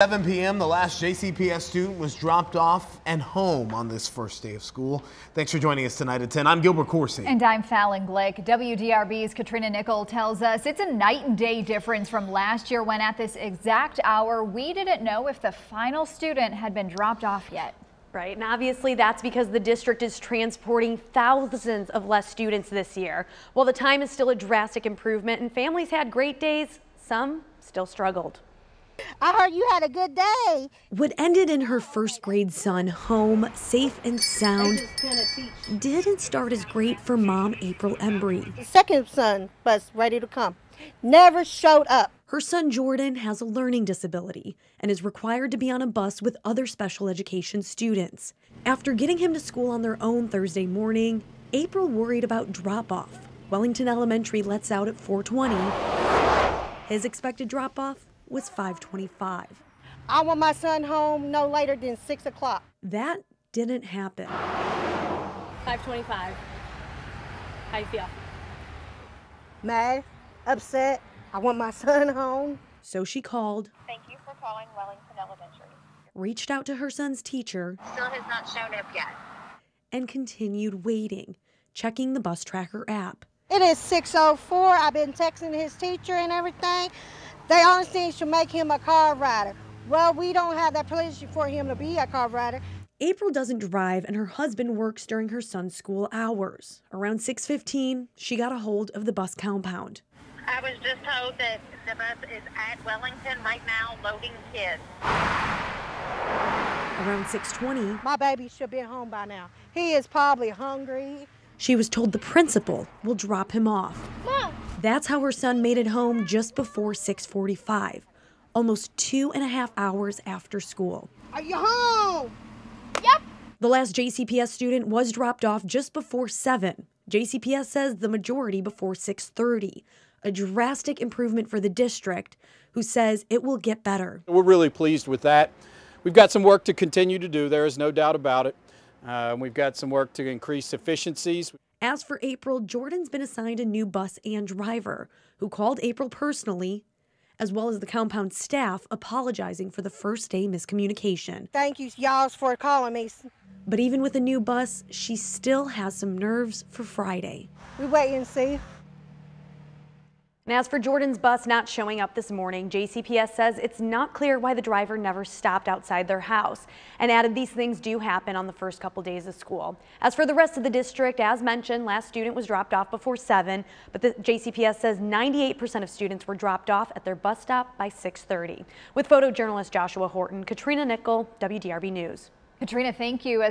7 p.m. the last JCPS student was dropped off and home on this first day of school. Thanks for joining us tonight at 10. I'm Gilbert Coursey. And I'm Fallon Glick. WDRB's Katrina Nickel tells us it's a night and day difference from last year when at this exact hour we didn't know if the final student had been dropped off yet. Right, and obviously that's because the district is transporting thousands of less students this year. While the time is still a drastic improvement and families had great days, some still struggled. I heard you had a good day. What ended in her first grade son home, safe and sound, didn't start as great for mom April Embry. The second son was ready to come. Never showed up. Her son Jordan has a learning disability and is required to be on a bus with other special education students. After getting him to school on their own Thursday morning, April worried about drop-off. Wellington Elementary lets out at 4:20. His expected drop-off was 5:25. I want my son home no later than 6 o'clock. That didn't happen. 5:25. How you feel? Mad, upset. I want my son home. So she called. Thank you for calling Wellington Elementary. Reached out to her son's teacher. Still has not shown up yet. And continued waiting, checking the bus tracker app. It is 6:04. I've been texting his teacher and everything. They honestly should make him a car rider. Well, we don't have that privilege for him to be a car rider. April doesn't drive and her husband works during her son's school hours. Around 6:15, she got a hold of the bus compound. I was just told that the bus is at Wellington right now loading kids. Around 6:20, My baby should be home by now. He is probably hungry. she was told the principal will drop him off. Mom. That's how her son made it home just before 6:45, almost 2.5 hours after school. Are you home? Yep. The last JCPS student was dropped off just before 7. JCPS says the majority before 6:30, a drastic improvement for the district, who says it will get better. We're really pleased with that. We've got some work to continue to do, there is no doubt about it. We've got some work to increase efficiencies. As for April, Jordan's been assigned a new bus and driver, who called April personally, as well as the compound staff, apologizing for the first day miscommunication. Thank you, y'all, for calling me. But even with a new bus, she still has some nerves for Friday. We wait and see. And as for Jordan's bus not showing up this morning, JCPS says it's not clear why the driver never stopped outside their house, and added these things do happen on the first couple days of school. As for the rest of the district, as mentioned, last student was dropped off before 7, but the JCPS says 98% of students were dropped off at their bus stop by 6:30. With photojournalist Joshua Horton, Katrina Nickel, WDRB News. Katrina, thank you.